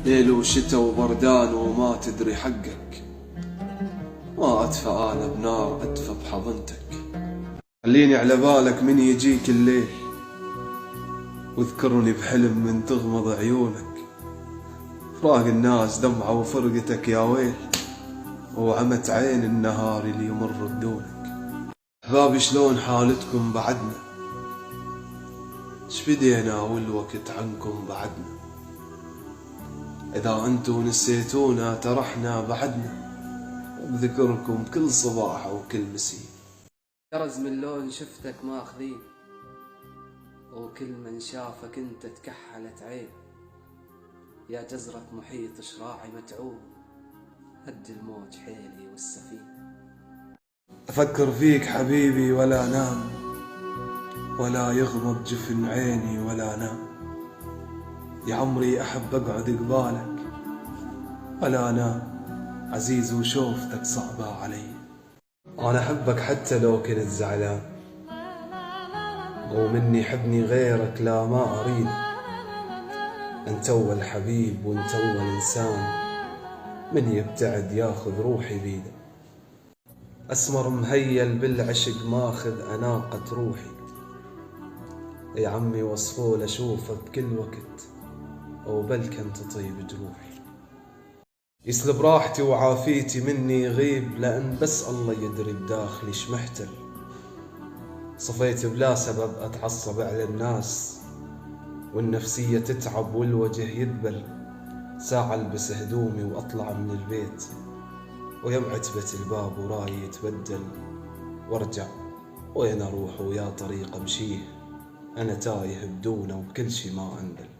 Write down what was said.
ليل وشتا وبردان وما تدري حقك، ما أدفى أنا بنار أدفى بحضنتك. خليني على بالك من يجيك الليل، واذكرني بحلم من تغمض عيونك. فراق الناس دمعة وفرقتك يا ويل، وعمت عين النهار اللي يمر بدونك. أحبابي شلون حالتكم بعدنا؟ شبدينا والوقت عنكم بعدنا؟ إذا أنتو نسيتونا ترحنا بعدنا، بذكركم كل صباح وكل مسي. كرز من لون شفتك ماخذين، وكل من شافك انت تكحلت عين. يا جزرة محيط شراعي متعوب، هد الموج حيلي والسفينة. أفكر فيك حبيبي ولا نام، ولا يغمض جفن عيني ولا نام. يا عمري أحب أقعد قبالك ولا نام، عزيز وشوفتك صعبة علي. أنا أحبك حتى لو كنت زعلان، ومني حبني غيرك لا ما أريد. أنت أول حبيب وأنت أول إنسان، من يبتعد ياخذ روحي بيده. أسمر مهيل بالعشق ماخذ أناقة روحي. يا عمي وصفول أشوفك بكل وقت، وبلكن تطيب جروحي. يسلب راحتي وعافيتي مني يغيب، لأن بس الله يدري بداخلي شمحتل. صفيت بلا سبب أتعصب على الناس، والنفسية تتعب والوجه يذبل. ساعة ألبس هدومي وأطلع من البيت، ويوم عتبة الباب وراي يتبدل. وارجع وين أروح ويا طريق أمشيه، أنا تايه بدونه وكل شي ما أنبل.